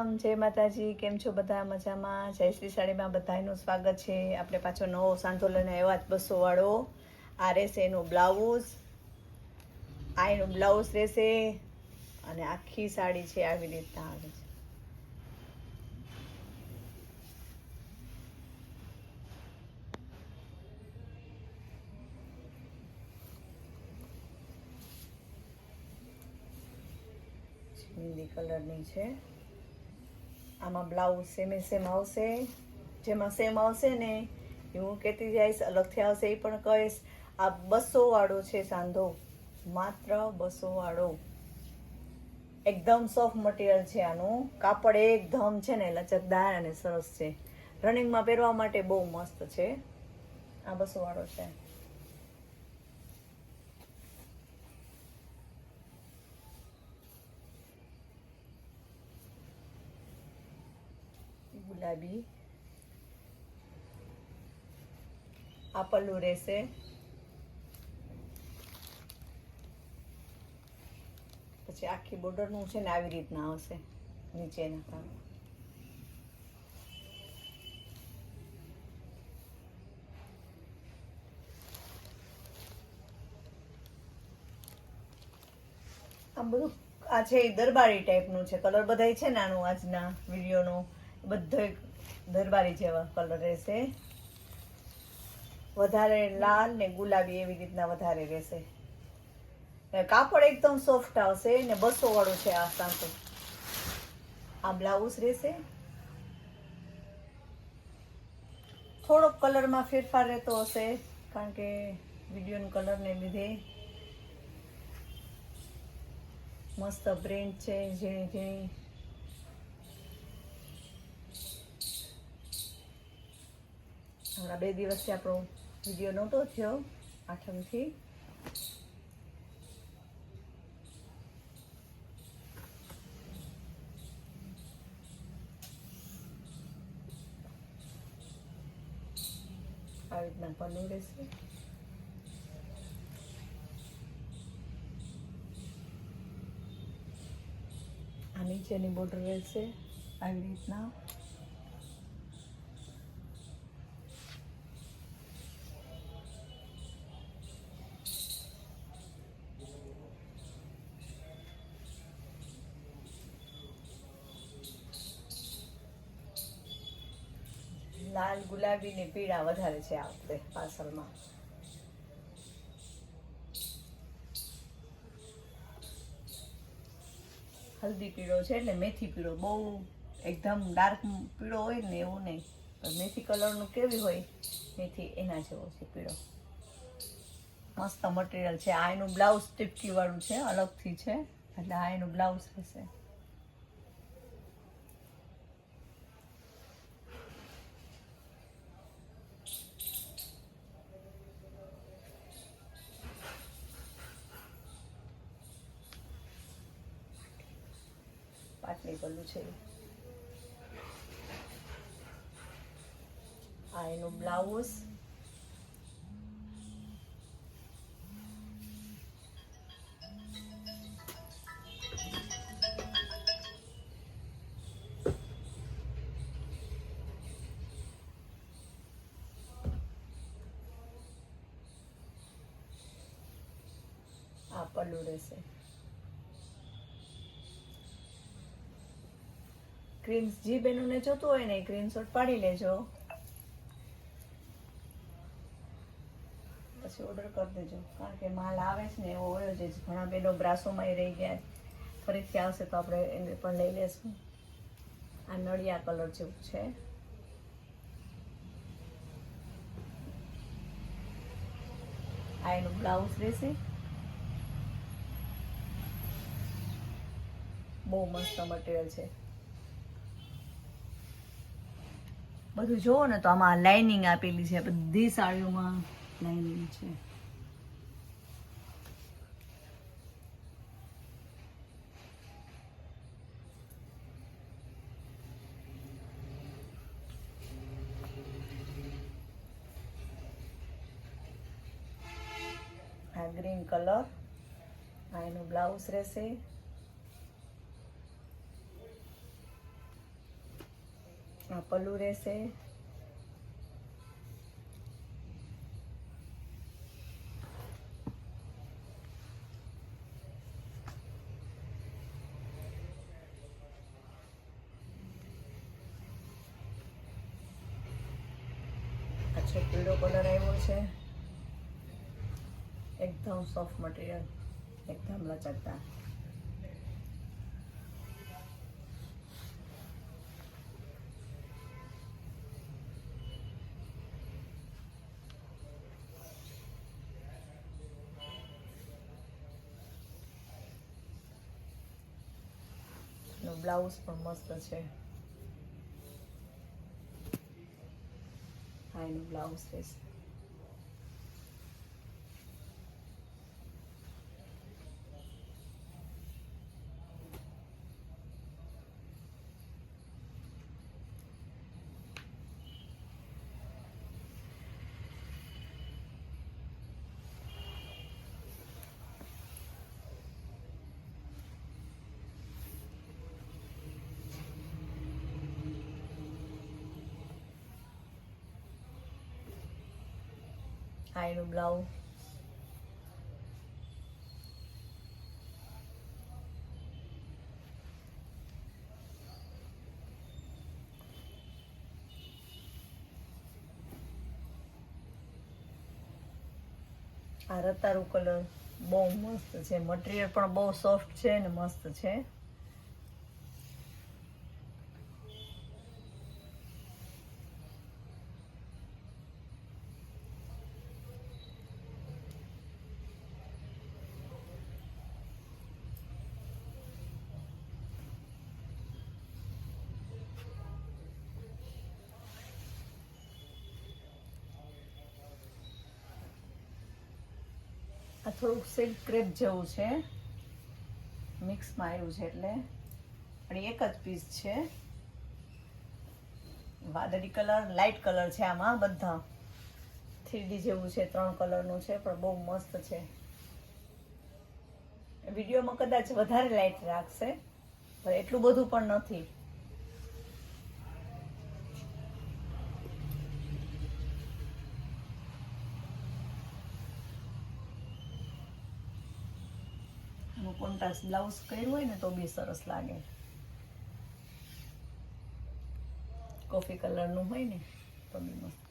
જય માતાજી, કેમ છો બધા? મજામાં? જયશ્રી સાડીમાં બધાનું સ્વાગત છે. આપણે પાછો નવો સાંધો લઈને આવ્યા જ 200 વાળો. આ રહેશે એનું બ્લાઉઝ, આ એનું બ્લાઉઝ રહેશે અને આખી સાડી છે આવી રીતના આવે છે. મહેંદી કલરની છે. આમાં બ્લાઉઝ સેમ આવશે. જેમાં સેમ આવશે ને એ હું કહેતી જઈશ, અલગથી આવશે એ પણ કહીશ. આ 200 વાળો છે સાંધો, માત્ર 200 વાળો. એકદમ સોફ્ટ મટીરિયલ છે આનું. કાપડ એકદમ છે ને લચકદાર અને સરસ છે. રનિંગમાં પહેરવા માટે બહુ મસ્ત છે. આ 200 વાળો છે. ગુલાબી આ પલ્લુ રહેશે. પછી આખી બોર્ડરનું છે ને આવી રીતના આવશે નીચેના ભાગ. આ બધું આ છે એ દરબારી ટાઈપનું છે. કલર બધાય છે ને આનું આજના વિડીયોનો બધો દરબારી જેવા કલર રહેશે. વધારે લાલ ને ગુલાબી એવી રીતના વધારે રહેશે. કાપડ એકદમ સોફ્ટ આવશે ને 200 વાળું છે આ સાંધો. આ બ્લાઉઝ રહેશે. થોડોક કલરમાં ફેરફાર રહેતો હશે કારણ કે વિડીયોના કલરને લીધે. મસ્ત પ્રિન્ટ છે, ઝીણી ઝીણી. હમણાં 2 દિવસથી આપણો વિડીયો નહોતો થયો, આઠમથી. આવી રીતના પલ્લુ રહેશે. આ નીચેની બોર્ડર રહેશે આવી રીતના. લાલ, ગુલાબી ને પીળા વધારે છે આ વખતે પાર્સલમાં. હલ્દી પીળો છે એટલે મેથી પીળો. બહુ એકદમ ડાર્ક પીળો હોય ને એવું નહીં, પણ મેથી કલરનું કેવી હોય મેથી એના જેવો છે પીળો. મસ્ત મટીરિયલ છે. આ એનું બ્લાઉઝ ટીપકી વાળું છે, અલગથી છે, એટલે આ એનું બ્લાઉઝ હશે. પાટલી પલ્લું છે. આ એનું બ્લાઉઝ. આ પલ્લુ રહેશે. જે બહેનોને જોતું હોય ને સ્ક્રીનશોટ પાડી લેજો, પછી ઓર્ડર કરી દેજો. કારણ કે માલ આવે છે ને એવો હોય જ. ઘણા બહેનો બ્રાસોમાં રહી ગયા, ફરીથી આવશે તો આપણે એને પણ લઈ લેશું. આ નળિયા કલર જેવું છે. આ એનું બ્લાઉઝ રહેશે. બહુ મસ્ત મટીરિયલ છે. બધું જોવો ને તો આમાં લાઇનિંગ આપેલી છે. બધી સાડીઓમાં લાઇનિંગ છે. આ ગ્રીન કલર. આ એનું બ્લાઉઝ રહેશે. આ પલ્લુ રહેશે. આછો પીળો કલર આવ્યો છે. એકદમ સોફ્ટ મટીરિયલ, એકદમ લચકદાર. બ્લાઉઝ પણ મસ્ત છે. હા, એનું બ્લાઉઝ રહેશે. આ એનું બ્લાઉઝ. આ રતારું કલર બહુ મસ્ત છે. મટીરિયલ પણ બહુ સોફ્ટ છે ને મસ્ત છે. આ થોડુંક સિલ્ક ક્રેપ જેવું છે, મિક્સમાં આવ્યું છે એટલે. અને એક જ પીસ છે. વાદળી કલર, લાઇટ કલર છે આમાં બધા. 3D જેવું છે, 3 કલરનું છે પણ બહુ મસ્ત છે. વિડીયોમાં કદાચ વધારે લાઇટ રાખશે પણ એટલું બધું પણ નથી. કોન્ટ્રાસ્ટ બ્લાઉઝ કર્યું હોય ને તો બી સરસ લાગે. કોફી કલરનું હોય ને તો બી મસ્ત.